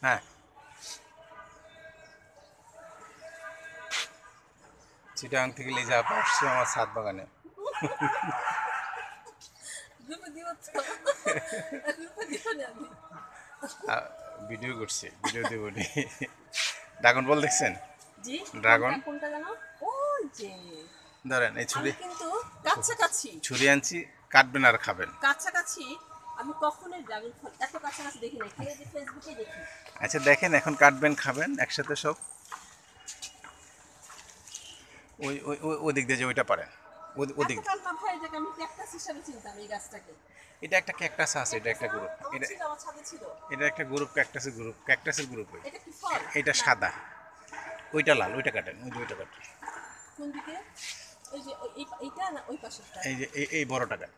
হ্যাঁ, চিটাগাং থেকে লিজা আপা আসছে আমার ছাদ বাগানে। ভিডিও করছি, ভিডিও দেবো নি। ড্রাগন বল দেখছেন? জি, ড্রাগন কোনটা জানো? ওই যে ধরেন এই আমি ছুরি, কিন্তু কাছাকাছি ছুরি আনছি, কাটবেন আর খাবেন। কাছাকাছি আমি কখনোই ড্রাগন ফল এত কাছাকাছি দেখি নাই, খালি যে ফেসবুকে দেখি। আচ্ছা দেখেন, এখন কাটবেন খাবেন একসাথে সব। ওই ওই ওই ওদিক দিয়ে যে ওইটা পারেন, ওদিক এত দিয়ে। কাল না ভাই, এটাকে আমি ক্যাকটাস হিসাবে চিনতাম এই গাছটাকে। এটা একটা ক্যাকটাস আছে, এটা একটা গ্রুপ, আমার এটা ছিল, আমার ছাদে ছিল। এটা একটা গ্রুপ, ক্যাকটাসের গ্রুপ ওই। এটা কি ফল? এটা না। সাদা, ওইটা লাল, ওইটা কাটেন, ওই যে ওইটা কাটেন। কোন দিকে? এই যে এইটা না ওই পাশেরটা? এই যে এই বড়টা কাটেন।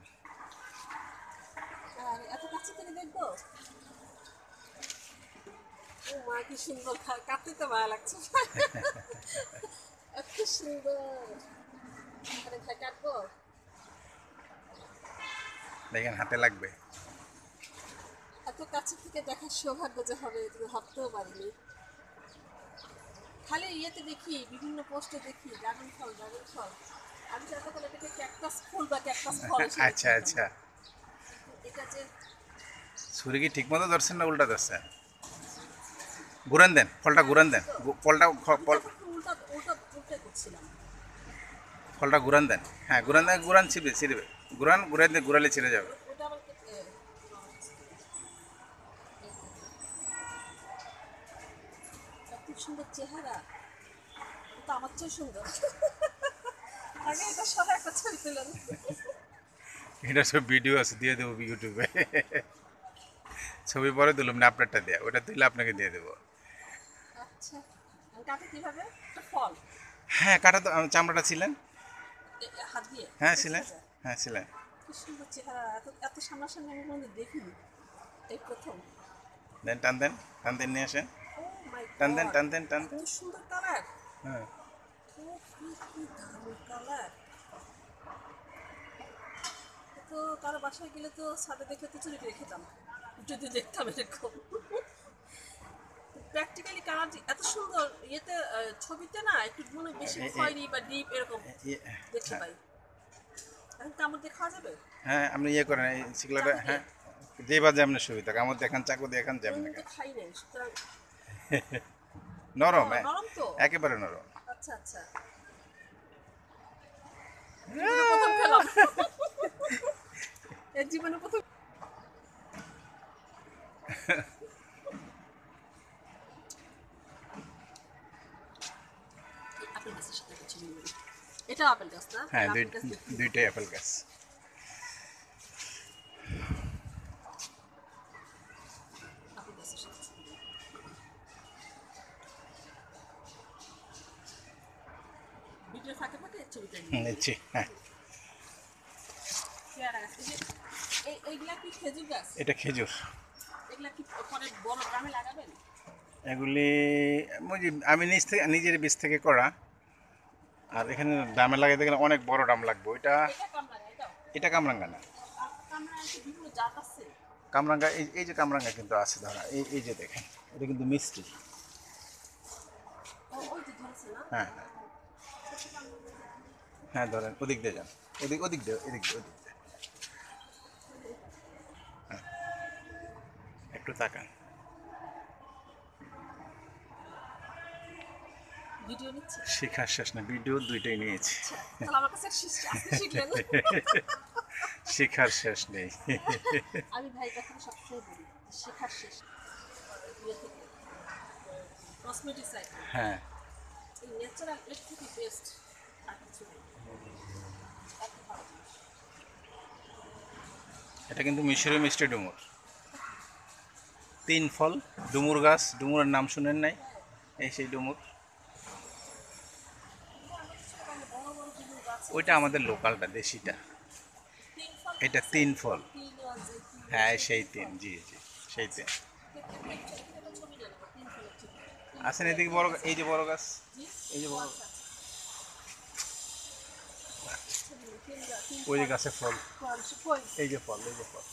আর এত কাছে থেকে দেখবো? ও মা, কি সুন্দর! কাটতে তো ভালো লাগছে। এত সুন্দর! এখানে ভাই কাটবো? দেখেন হাতে লাগবে। এত কাছে থেকে দেখার সৌভাগ্য যে হবে এটা তো ভাবতেও পারিনি। খালি ইয়েতে দেখি, বিভিন্ন পোস্টে দেখি ড্রাগন ফল, ড্রাগন ফল। আমি তো এতক্ষণ এটাকে ক্যাকটাস ফুল বা ক্যাকটাস ফল হিসেবে আচ্ছা চিনতাম। আচ্ছা, কিন্তু এটা যে ছুরি কি ঠিক মতো ধরছেন না উল্টা ধরছেন? ঘুরান দেন, ফলটা ঘুরান দেন, ফলটা আমি তো এতক্ষণ উল্টা উল্টা উল্টে করছিলাম। ফলটা ঘুরান দেন। হ্যাঁ ঘুরান দেন, ঘুরান ছিঁড়বে ছিঁড়বে। ঘুরান, ঘুরাই দিয়ে ঘুরালে ছিঁড়ে যাবে। ওটা আবার এত সুন্দর চেহারা, তো আমার চেয়ে সুন্দর। আগে এটা সহ একটা ছবি তুলেন। এটা সব ভিডিও আছে, দিয়ে দেবো ইউটিউবে। ছবি পরে তুলুন না, আপনারটা দেয়া, ওটা তুলে আপনাকে দিয়ে দেবো। আচ্ছা, আমি কাটে কিভাবে? একটা ফল হ্যাঁ কাটা তো, চামড়াটা ছিলেন। হাত দিয়ে হ্যাঁ ছিঁড়া ছিলেন, যায়? হ্যাঁ ছিলেন। কি সুন্দর চেহারা! এত এত সামনাসামনি আমি কোনোদিন দেখিনি, এই প্রথম। দেন টান দেন, টান দেন নিয়ে আসেন। ও মাই টান দেন গড, টান দেন টান এত দেন। সুন্দর কালার! হ্যাঁ ও কি কি দারুণ কালার! তো কারো বাসায় গেলে তো ছাদে দেখে তো চুরি করে খেতাম, যদি দেখতাম এরকম। প্র্যাকটিক্যালি কালার এত সুন্দর ইয়েতে, ছবিতে না একটু মনে বেশি খয়েরি বা ডিপ এরকম দেখতে হ্যাঁ পাই। এখন কামড় দিয়ে খাওয়া যাবে? হ্যাঁ, আপনি ইয়ে করেন এই শিকলাটা, চাকু দিয়ে? হ্যাঁ যেবার যে আপনার সুবিধা, কামড় দেখান, চাকু দেখান, যেমন কোনোদিন তো দেখান। খাই নাই, সুতরাং। ও নরম, হ্যাঁ নরম তো? একেবারে নরম। আচ্ছা আচ্ছা, জীবনে প্রথম খেলাম। এর জীবনে প্রথম। আপেল গাছের সাথে কিছু মিলবে। এটা আপেল গাছ না? হ্যাঁ তাহলে আপেল গাছ দেখি। দুইটাই অ্যাপেল গাছ। আপেল গাছের সাথে ছবি নেই। ভিডিও ফাঁকে ফাঁকে ছবিটা নিই। নিচ্ছি, হ্যাঁ। পেয়ারা গাছ, এই যে এইগুলা কি খেজুর গাছ? এটা খেজুর। এগুলা কি পরে বড় ড্রামে লাগাবেন? এগুলি আমি নিজের বীজ থেকে করা। আর এখানে দামে লাগাইতে গেলে অনেক বড় দাম লাগবে ওইটা। এটা কামরাঙা, এটাও? এটা কামরাঙ্গা না। আর কামরাঙা কি বিভিন্ন জাত আছে? কামরাঙ্গা, এই যে কামরাঙ্গা কিন্তু আছে ধরা, এই যে দেখেন, এটা কিন্তু মিষ্টি। ওই যে ধরেছে না? হ্যাঁ হ্যাঁ ছোট কামরাঙা দেখি। হ্যাঁ, ধরেন ওদিক দিয়ে যান, ওদিক দিয়ে, ওদিক দিয়ে একটু তাকান। ভিডিও নিচ্ছে? শেখার শেষ না, ভিডিও দুইটাই নিয়েছি। আচ্ছা, তাহলে আমার কাছে আজকে শিখলেন। শেখার শেষ নেই। আমি ভাই কথা সবসময় বলি, শেখার শেষ ইয়ে থেকে, কসমেটিক্স আইটেম, হ্যাঁ এই ন্যাচারাল এর থেকে বেস্ট আর কিছু নেই। এত ভালো জিনিস। এটা কিন্তু মিশরীয় মিষ্টি ডুমুর, 3 ফল ডুমুর গাছ। ডুমুরের নাম শুনেন নাই? এই সেই ডুমুর। বড় বড় বিভিন্ন গাছ ওইটা আমাদের লোকালটা, দেশিটা। তিন ফল এটা আছে? 3 ফল। তিন আছে, তিন হ্যাঁ আছে, সেই তিন তিন, ফল। জি জি সেই তিন। একটা ছবি নেন আমার, তিন ফলের ছবি। তিন আছেন ফলের এদিকে তিন বড়, গাছ। এই যে বড় গাছ, জি? এই যে ও বড়, আচ্ছা আচ্ছা। ছবি নেই, তিন ওই যে ফল। গাছে ফল, ফল কই? এই যে ফল, এই যে ফল।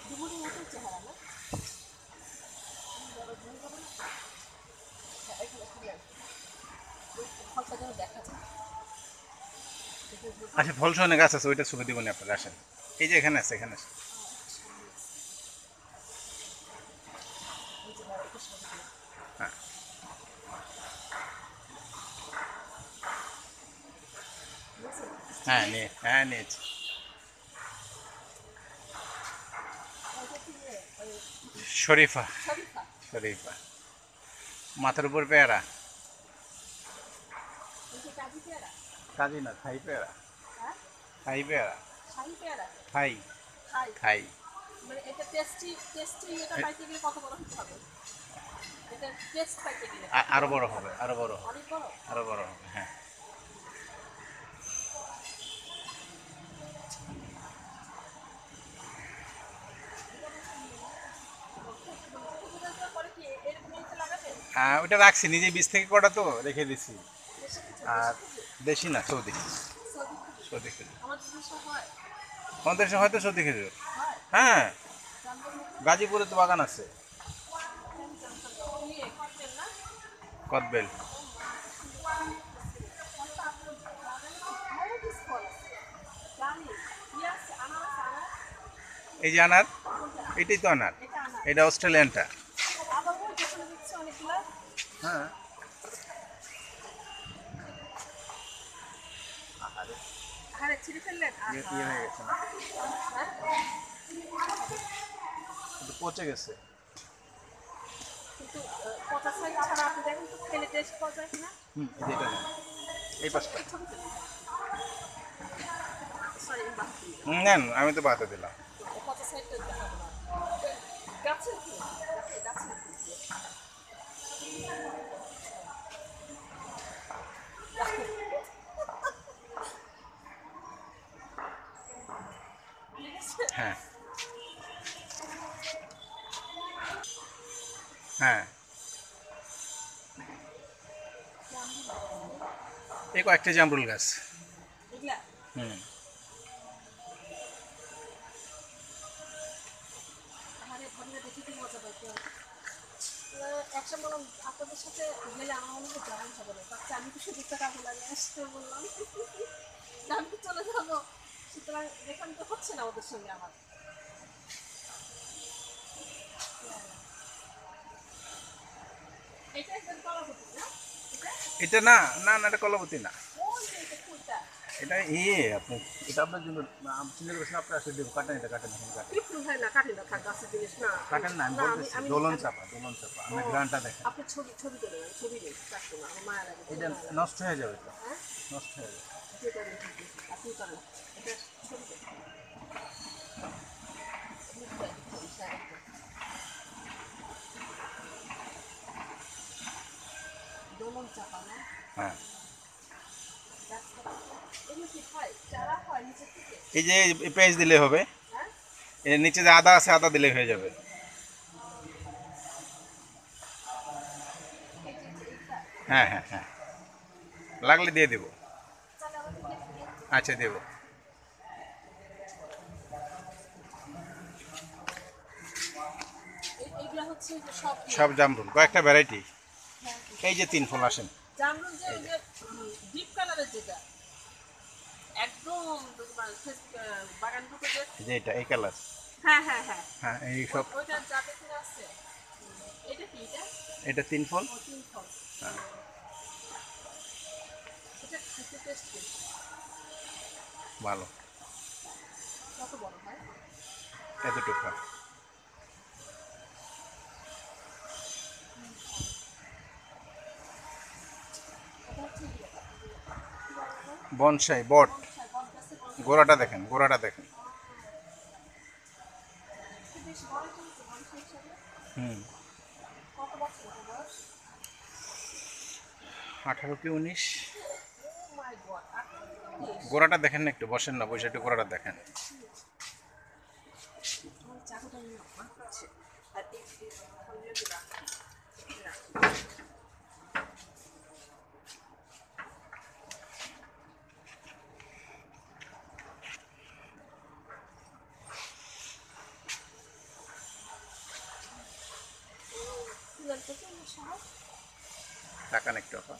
ডুমুরের মতোই চেহারা না? আচ্ছা ফল সহনে গাছ আছে, ওইটা ছবি দিব না আপনারা, আসেন। এই যে এখানে আছে, এখানে আছে। এই যে ধরো এটা সামনে। হ্যাঁ বুঝছেন? হ্যাঁ নিয়ে, হ্যাঁ নিয়েছি। ওইটা কি রে? ওই শরীফা। শরীফা। শরীফা মাথার উপর পেয়ারা। ওই যে কাজী পেয়ারা। কাজী না, থাই পেয়ারা। হ্যাঁ? থাই পেয়ারা। শাহী পেয়ারা। থাই। খাই। থাই। মানে এটা টেস্টি এটা পাইতে গেলে কত বড় হতে হবে? এটা টেস্ট পাইতে গেলে কত আরো বড় বড় হতে হবে, হবে? আরো বড় হবে, অনেক বড়? আরো বড় হবে, হ্যাঁ। পরে কি এরকম ইয়েতে লাগাবে? ওটা রাখছি, নিজে বীজ থেকে করা তো, রেখে দিছি। দেশি কিছু, আর দেশি কিছু। দেশি না, সৌদি। সৌদি কিছু। সৌদি খেজুর। আমাদের দেশে হয়। আমাদের দেশে হয়তো সৌদি খেজুর। হয়। হ্যাঁ, জানতাম না তো। গাজীপুরে তো বাগান আছে। আমি জানতাম না। ইয়ে কটবেল না? কদবেল। ও মা, কি সুন্দর লাগতেছে। ফলটা আপনার বাগানে খুব ভ্যারাইটিস ফল আছে। জানি। কি আছে? আনার আছে, আনার? এই যে আনার, কোনটা? এটাই তো আনার। এটা আনার। এটা অস্ট্রেলিয়ানটা। আবার ওই যেখানে দেখছি অনেকগুলা। হ্যাঁ। আরে ছিঁড়ে ফেললেন? ইয়ে আহা। ইয়ে হয়ে গেছে না, হ্যাঁ? একটু পচে গেছে। কিন্তু পচা সাইড ছাড়া আপনি দেখেন তো খেলে টেস্ট পাওয়া যায় কিনা? এই যে এটা না, এই পাশটা। ছবি তুলি। সরি, আমি বাদ দিই। নেন, আমি তো বাতা দিলাম। পচা সাইডটা দেখাবো না। গাছের কি? গাছের কি? ঠিক আছে? হ্যাঁ হ্যাঁ, এই কয়েকটা জামরুল গাছ। এগুলা? হুম। আরে ঘটনা দেখে কি মজা পাইতে হবে। একটা মনে হয় আপনাদের সাথে গেলে আমার মনে হয় জানান হবে না, তার চেয়ে আমি তো শুধু টাকা লাগে আসতে বললাম যে আমি তো চলে যাবো, সুতরাং এখানে তো হচ্ছে না ওদের সঙ্গে আমার। এটা একদম কলাপতি না? এটা এটা না, না না, এটা কলাবতী না। ওই যে এটা ফুলটা এটা ইয়ে আপনি, এটা আপনার জন্য চিন্তা করছেন, আপনি আসলে দেবো, কাটেন, এটা কাটেন, এখন কাটেন। কি ফুল হয় না, কাটি না, থাক গাছের জিনিস না। কাটেন না, আমি না বলতেছি আমি দোলন চাপা, দোলন চাপা, ও, আপনি গ্রানটা দেখেন। আপনি ছবি ছবি তোলেন, আমি ছবি নেই, রাখবো না, আমার মায়া লাগে, খুব এটা মায়া লাগে। নষ্ট হয়ে যাবে তো, হ্যাঁ, নষ্ট হয়ে যাবে। আপনি করেন, আপনি করেন, এটা ছবি তোলেন। দোলন চাপা না? হ্যাঁ, গাছটা এগুলো কি হয়? চারা হয় নিচের থেকে? এই যে পেঁয়াজ দিলে হবে, হ্যাঁ, এর নিচে যে আদা আছে, আদা দিলে হয়ে যাবে। এই যে এইটা হ্যাঁ হ্যাঁ হ্যাঁ, লাগলে দিয়ে দেবো। চারা আমাকে কেটে দিন। আচ্ছা দেবো। এইগুলা হচ্ছে যে সব সব জামরুল, কয়েকটা ভ্যারাইটি। হ্যাঁ, এই যে 3 ফল, আসেন। জামরুল যে ওই যে ডিপ কালারের যেটা একদম বাগান ঢুকে যে, এই যে এটা, এই কালার। হ্যাঁ হ্যাঁ হ্যাঁ, হ্যাঁ, এই সব। ওইটা যাতে কিনা আছে। এটা কি? এটা এটা 3 ফল। ও তিন ফল। হ্যাঁ, এটা একটু টেস্ট করি। ভালো। কত বড় হয়? এতটুকু। এটা হচ্ছে ইয়েটা, কি বলে এটা? বনসাই, বট। বনসাই, বটগাছের বনসাই। গোড়াটা দেখেন, গোড়াটা দেখেন। একটু বেশ বড় কিন্তু বনসাই হিসাবে। হুম। কত বছর এটা বয়স? 18 কি 19। ও মাই গড, 18 থেকে 19। গোড়াটা দেখেন না, একটু বসেন না, বসে একটু গোড়াটা দেখেন। আমার চাকুটা নিয়ে মারছে। আর এই ফলগুলো দিয়ে রাখি। রাখি। ফুলের থেকে সহজ। টাকা একটু আপা।